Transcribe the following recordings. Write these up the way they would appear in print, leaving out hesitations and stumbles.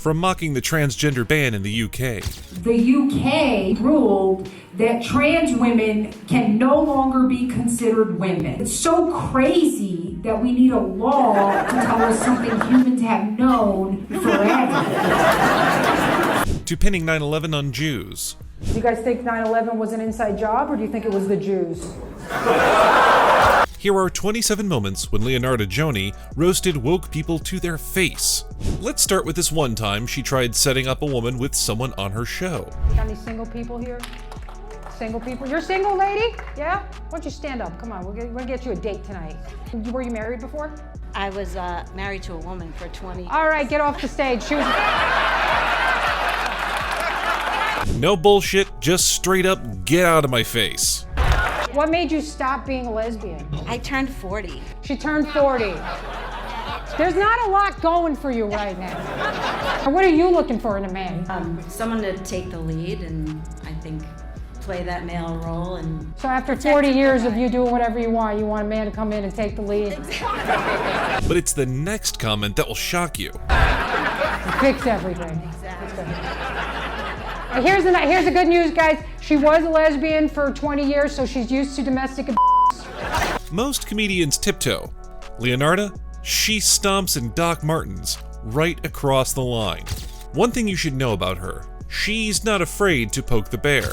from mocking the transgender ban in the UK. The UK ruled that trans women can no longer be considered women. It's so crazy that we need a law to tell us something humans have known forever. To pinning 9/11 on Jews. Do you guys think 9/11 was an inside job, or do you think it was the Jews? Here are 27 moments when Leonarda Jonie roasted woke people to their face. Let's start with this one time she tried setting up a woman with someone on her show. Got any single people here? Single people? You're single, lady? Yeah? Why don't you stand up? Come on, we're gonna get you a date tonight. Were you married before? I was married to a woman for 20 years. All right, get off the stage. She was... No bullshit, just straight up get out of my face. What made you stop being a lesbian? I turned 40. She turned 40. There's not a lot going for you right now. What are you looking for in a man? Someone to take the lead and I think play that male role. And So after 40 years of you doing whatever you want a man to come in and take the lead? But it's the next comment that will shock you. Fix everything. Here's the good news, guys. She was a lesbian for 20 years, so she's used to domestic abuse. Most comedians tiptoe. Leonarda, she stomps in Doc Martens right across the line. One thing you should know about her, she's not afraid to poke the bear.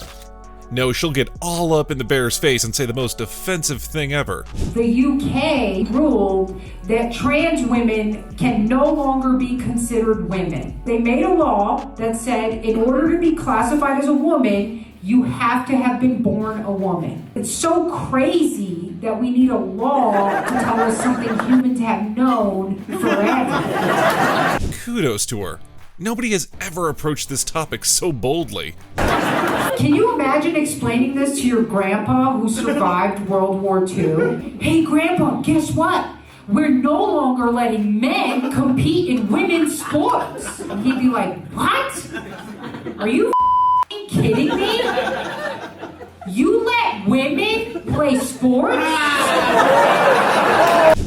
No, she'll get all up in the bear's face and say the most offensive thing ever. The UK ruled that trans women can no longer be considered women. They made a law that said in order to be classified as a woman, you have to have been born a woman. It's so crazy that we need a law to tell us something humans have known forever. Kudos to her. Nobody has ever approached this topic so boldly. Can you imagine explaining this to your grandpa who survived World War II? Hey, Grandpa, guess what? We're no longer letting men compete in women's sports. And he'd be like, what? Are you kidding me? You let women play sports?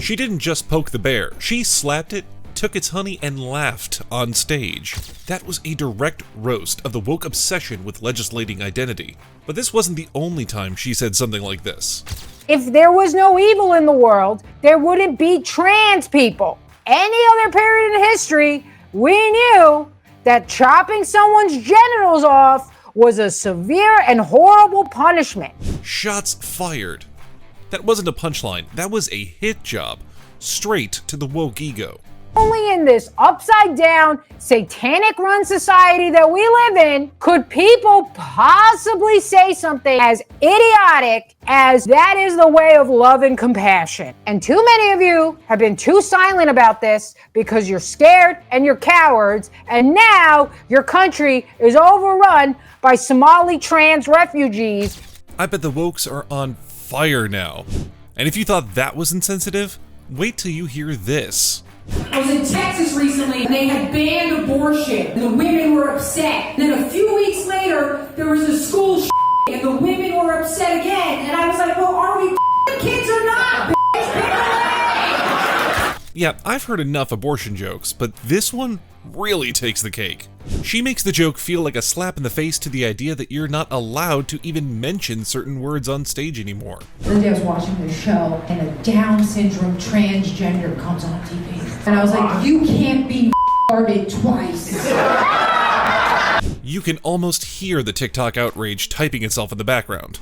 She didn't just poke the bear, she slapped it, took its honey, and laughed on stage. That was a direct roast of the woke obsession with legislating identity. But this wasn't the only time she said something like this. If there was no evil in the world, there wouldn't be trans people. Any other period in history, we knew that chopping someone's genitals off was a severe and horrible punishment. Shots fired. That wasn't a punchline, that was a hit job. Straight to the woke ego. Only in this upside-down, satanic-run society that we live in could people possibly say something as idiotic as that is the way of love and compassion. And too many of you have been too silent about this because you're scared and you're cowards, and now your country is overrun by Somali trans refugees. I bet the wokes are on fire now. And if you thought that was insensitive, wait till you hear this. I was in Texas recently, and they had banned abortion, and the women were upset. And then a few weeks later, there was a school and the women were upset again. And I was like, well, are we kids or not? Yeah, I've heard enough abortion jokes, but this one really takes the cake. She makes the joke feel like a slap in the face to the idea that you're not allowed to even mention certain words on stage anymore. The other day I was watching this show, and a Down syndrome transgender comes on TV. And I was like, you can't be retarded twice. You can almost hear the TikTok outrage typing itself in the background.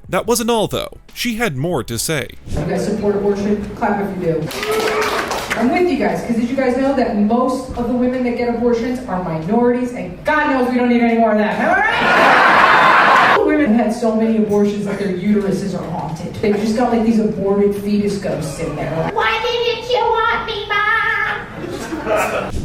That wasn't all, though. She had more to say. You guys support abortion? Clap if you do. I'm with you guys, because did you guys know that most of the women that get abortions are minorities, and God knows we don't need any more of that. All right? Women have had so many abortions that their uteruses are haunted. They've just got like these aborted fetus ghosts in there. Why didn't you want me, Mom?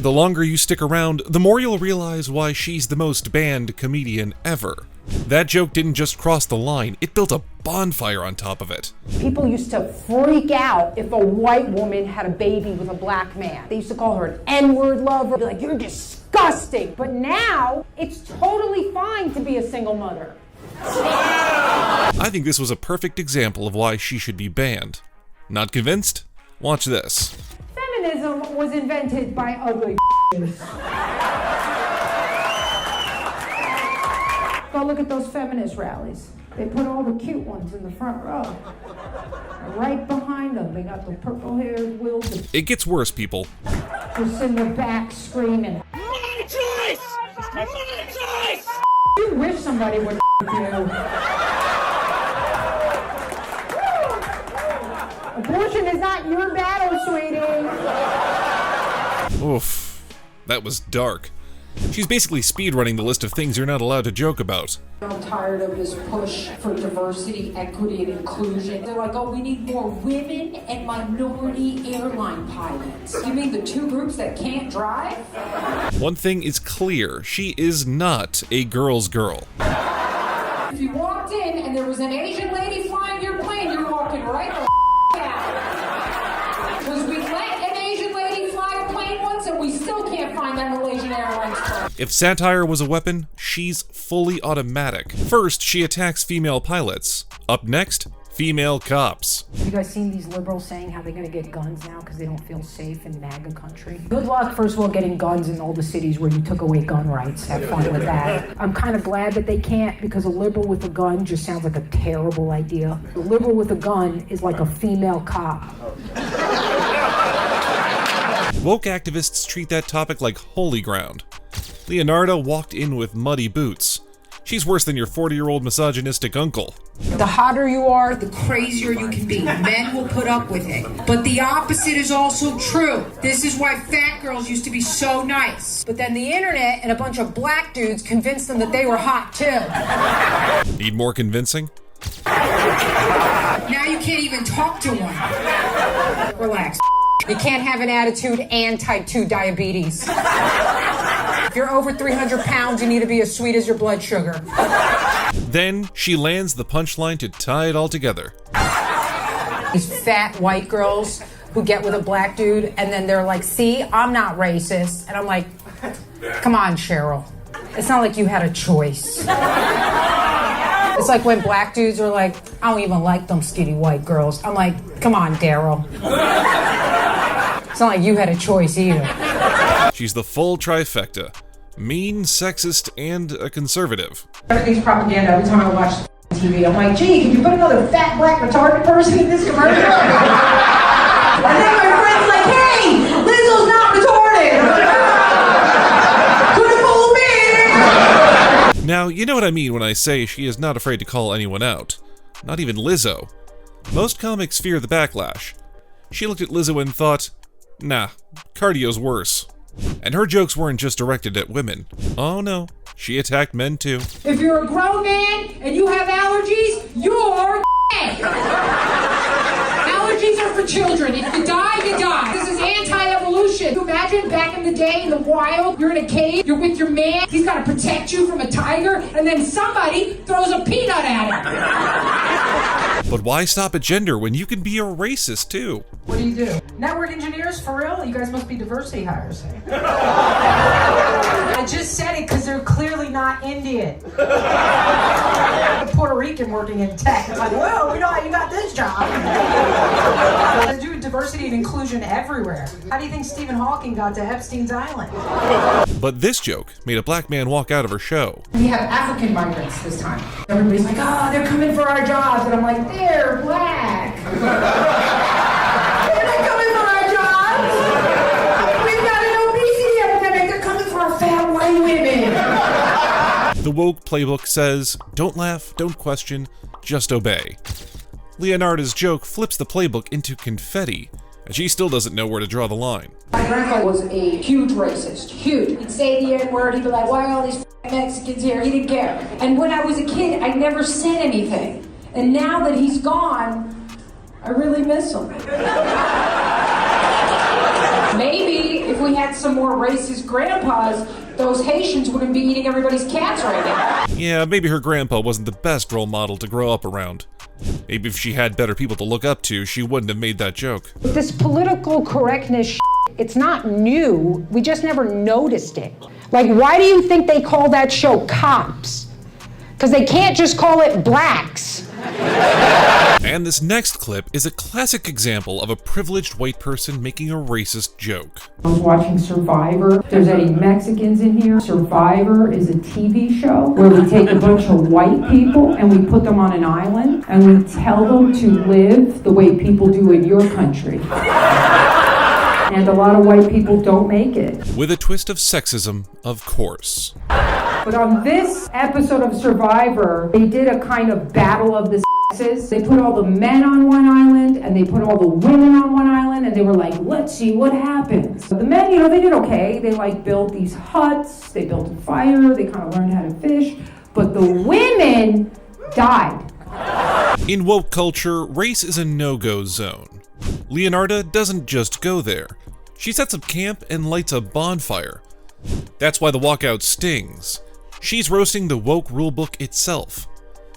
The longer you stick around, the more you'll realize why she's the most banned comedian ever. That joke didn't just cross the line, it built a bonfire on top of it. People used to freak out if a white woman had a baby with a black man. They used to call her an N-word lover. Be like, you're disgusting. But now, it's totally fine to be a single mother. I think this was a perfect example of why she should be banned. Not convinced? Watch this. Feminism was invented by ugly Go look at those feminist rallies. They put all the cute ones in the front row. And right behind them, they got the purple-haired wills. It gets worse, people. Just in the back screaming. My choice! My choice! You wish somebody would you. Abortion is not your battle, sweetie. Oof, that was dark. She's basically speedrunning the list of things you're not allowed to joke about. I'm tired of this push for diversity, equity, and inclusion. They're like, oh, we need more women and minority airline pilots. You mean the two groups that can't drive? One thing is clear, she is not a girl's girl. If you walked in and there was an Asian lady flying your plane, you're walking right the out. Because we let an Asian lady fly a plane once and we still can't find that Malaysian Airlines plane. If satire was a weapon, she's fully automatic. First, she attacks female pilots. Up next, female cops. You guys seen these liberals saying how they're going to get guns now because they don't feel safe in MAGA country? Good luck, first of all, getting guns in all the cities where you took away gun rights. Have fun with that. I'm kind of glad that they can't, because a liberal with a gun just sounds like a terrible idea. A liberal with a gun is like a female cop. Woke activists treat that topic like holy ground. Leonarda walked in with muddy boots. She's worse than your 40-year-old misogynistic uncle. The hotter you are, the crazier you can be. Men will put up with it. But the opposite is also true. This is why fat girls used to be so nice. But then the internet and a bunch of black dudes convinced them that they were hot too. Need more convincing? Now you can't even talk to one. Relax. You can't have an attitude and type 2 diabetes. If you're over 300 pounds, you need to be as sweet as your blood sugar. Then she lands the punchline to tie it all together. These fat white girls who get with a black dude and then they're like, see, I'm not racist. And I'm like, come on, Cheryl. It's not like you had a choice. It's like when black dudes are like, I don't even like them skinny white girls. I'm like, come on, Daryl. It's not like you had a choice either. She's the full trifecta. Mean, sexist, and a conservative. Everything's propaganda every time I watch TV. I'm like, gee, can you put another fat, black, retarded person in this commercial? And then my friend's like, hey, Lizzo's not retarded. Couldn't fool me. Now, you know what I mean when I say she is not afraid to call anyone out. Not even Lizzo. Most comics fear the backlash. She looked at Lizzo and thought, nah, cardio's worse. And her jokes weren't just directed at women. Oh no, she attacked men too. If you're a grown man and you have allergies, you're gay. Allergies are for children. If you die, you die. This is anti-evolution. Can you imagine back in the day in the wild, you're in a cave, you're with your man, he's got to protect you from a tiger, and then somebody throws a peanut at him. But why stop at gender when you can be a racist too? What do you do? Network engineers, for real? You guys must be diversity hires. I just said it because they're clearly not Indian. A Puerto Rican working in tech. It's like, well, we know how you got this job. They do diversity and inclusion everywhere. How do you think Stephen Hawking got to Epstein's Island? But this joke made a black man walk out of her show. We have African migrants this time. Everybody's like, oh, they're coming for our jobs. And I'm like, they're black. They're not coming for our jobs. We've got an obesity epidemic. They're coming for our fat white women. The woke playbook says, don't laugh, don't question, just obey. Leonarda's joke flips the playbook into confetti, and she still doesn't know where to draw the line. My grandpa was a huge racist, huge. He'd say the N-word, he'd be like, why are all these Mexicans here? He didn't care. And when I was a kid, I never said anything. And now that he's gone, I really miss him. Maybe if we had some more racist grandpas, those Haitians wouldn't be eating everybody's cats right now. Yeah, maybe her grandpa wasn't the best role model to grow up around. Maybe if she had better people to look up to, she wouldn't have made that joke. This political correctness, it's not new. We just never noticed it. Like, why do you think they call that show Cops? Because they can't just call it Blacks. And this next clip is a classic example of a privileged white person making a racist joke. I was watching Survivor. If there's any Mexicans in here, Survivor is a TV show where we take a bunch of white people and we put them on an island and we tell them to live the way people do in your country. And a lot of white people don't make it. With a twist of sexism, of course. But on this episode of Survivor, they did a kind of battle of the sexes. They put all the men on one island and they put all the women on one island and they were like, let's see what happens. So the men, they did okay. They built these huts, they built a fire, they kind of learned how to fish. But the women died. In woke culture, race is a no-go zone. Leonarda doesn't just go there. She sets up camp and lights a bonfire. That's why the walkout stings. She's roasting the woke rulebook itself.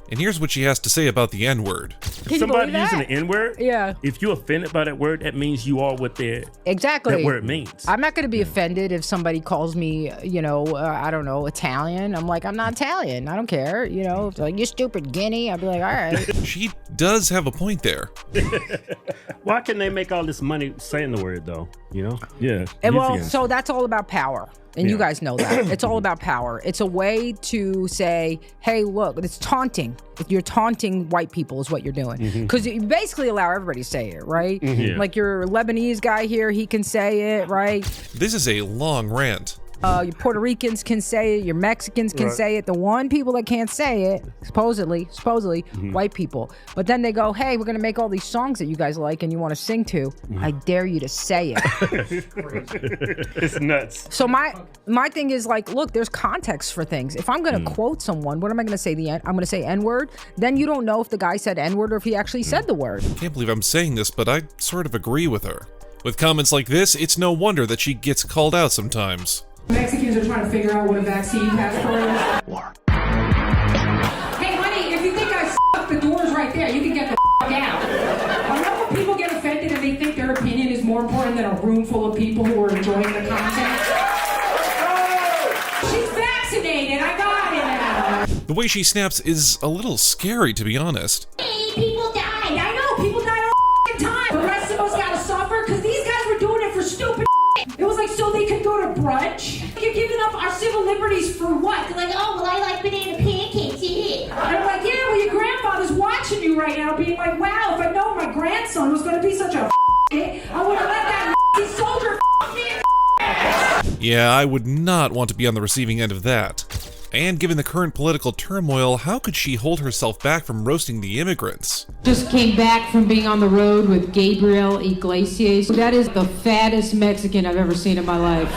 And here's what she has to say about the N-word. If somebody using the N-word, yeah. If you're offended by that word, that means you are what that word means. I'm not going to be offended if somebody calls me, I don't know, Italian. I'm like, I'm not Italian. I don't care. If like, you stupid guinea, I'd be like, all right. She does have a point there. Why can they make all this money saying the word, though? Yeah. And well, so that's all about power. And you guys know that. It's all about power. It's a way to say, hey, look, it's taunting. You're taunting white people is what you're doing. Because you basically allow everybody to say it, right? Yeah. Like your Lebanese guy here, he can say it, right? This is a long rant. Your Puerto Ricans can say it. Your Mexicans can say it. The one people that can't say it, supposedly, white people. But then they go, hey, we're going to make all these songs that you guys like and you want to sing to. I dare you to say it. It's nuts. So my thing is like, look, there's context for things. If I'm going to quote someone, what am I going to say? I'm going to say N-word. Then you don't know if the guy said N-word or if he actually said the word. Can't believe I'm saying this, but I sort of agree with her. With comments like this, it's no wonder that she gets called out sometimes. Mexicans are trying to figure out what a vaccine passport is. War. Hey, honey, if you think I f***, the door's right there. You can get the f*** out. I know when people get offended and they think their opinion is more important than a room full of people who are enjoying the content. She's vaccinated. I got it now. The way she snaps is a little scary, to be honest. Hey, people died. I know, people died all the time. The rest of us gotta suffer because these guys were doing it for stupid. It was like so they could go to brunch. You're giving up our civil liberties for what? They're like, oh, well, I like banana pancakes, yeah. And I'm like, yeah, well, your grandfather's watching you right now being like, wow, if I know my grandson was going to be such a I would have let that soldier me. Yeah, I would not want to be on the receiving end of that. And given the current political turmoil, how could she hold herself back from roasting the immigrants? Just came back from being on the road with Gabriel Iglesias. That is the fattest Mexican I've ever seen in my life.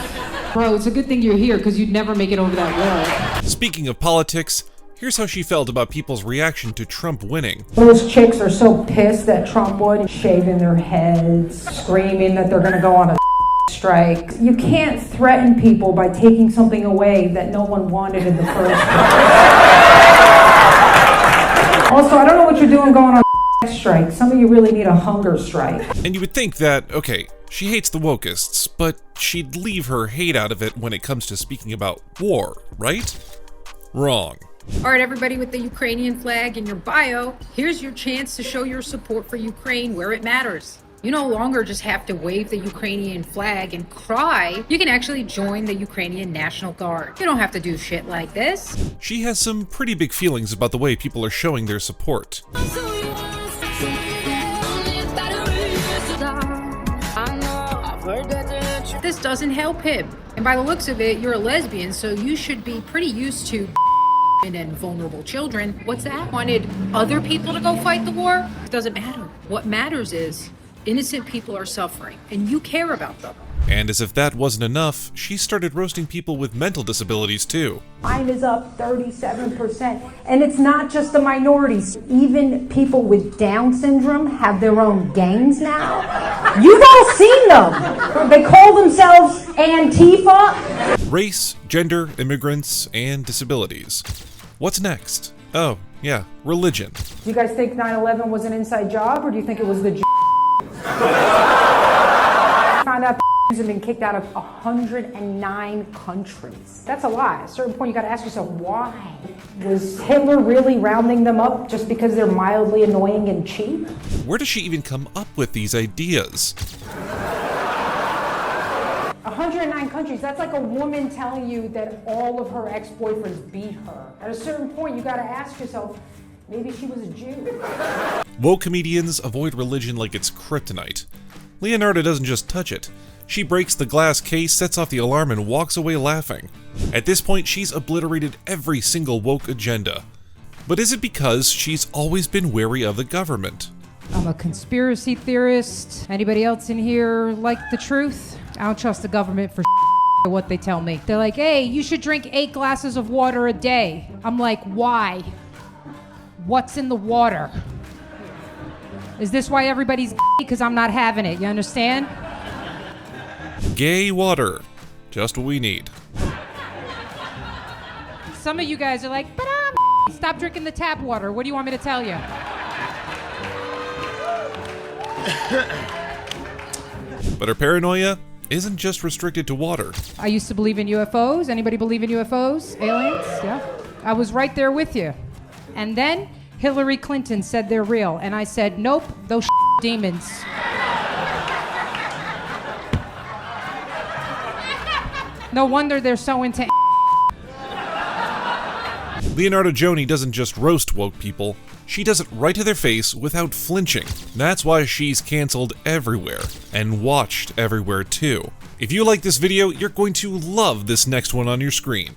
Bro, it's a good thing you're here because you'd never make it over that wall. Speaking of politics, here's how she felt about people's reaction to Trump winning. Those chicks are so pissed that Trump won, shaving their heads, screaming that they're going to go on a strike. You can't threaten people by taking something away that no one wanted in the first place. Also, I don't know what you're doing going on a strike. Some of you really need a hunger strike. And you would think that, okay, she hates the wokeists, but she'd leave her hate out of it when it comes to speaking about war, right? Wrong. All right, everybody with the Ukrainian flag in your bio, here's your chance to show your support for Ukraine where it matters. You no longer just have to wave the Ukrainian flag and cry. You can actually join the Ukrainian National Guard. You don't have to do shit like this. She has some pretty big feelings about the way people are showing their support. This doesn't help him. And by the looks of it, you're a lesbian, so you should be pretty used to and vulnerable children. What's that? Wanted other people to go fight the war? It doesn't matter. What matters is innocent people are suffering, and you care about them. And as if that wasn't enough, she started roasting people with mental disabilities too. Crime is up 37%. And it's not just the minorities. Even people with Down syndrome have their own gangs now. You've all seen them. They call themselves Antifa. Race, gender, immigrants, and disabilities. What's next? Oh, yeah, religion. Do you guys think 9/11 was an inside job, or do you think it was the found out have been kicked out of 109 countries. That's a lot. At a certain point, you got to ask yourself, why? Was Hitler really rounding them up just because they're mildly annoying and cheap? Where does she even come up with these ideas? 109 countries, that's like a woman telling you that all of her ex-boyfriends beat her. At a certain point, you got to ask yourself, maybe she was a Jew. Woke comedians avoid religion like it's kryptonite. Leonarda doesn't just touch it. She breaks the glass case, sets off the alarm, and walks away laughing. At this point, she's obliterated every single woke agenda. But is it because she's always been wary of the government? I'm a conspiracy theorist. Anybody else in here like the truth? I don't trust the government for what they tell me. They're like, hey, you should drink 8 glasses of water a day. I'm like, why? What's in the water? Is this why everybody's because I'm not having it, you understand? Gay water. Just what we need. Some of you guys are like, but stop drinking the tap water. What do you want me to tell you? But her paranoia isn't just restricted to water. I used to believe in UFOs. Anybody believe in UFOs? Aliens? Yeah. I was right there with you. And then Hillary Clinton said they're real. And I said, nope, those demons. No wonder they're so into Leonarda Jonie doesn't just roast woke people, she does it right to their face without flinching. That's why she's canceled everywhere, and watched everywhere too. If you like this video, you're going to love this next one on your screen.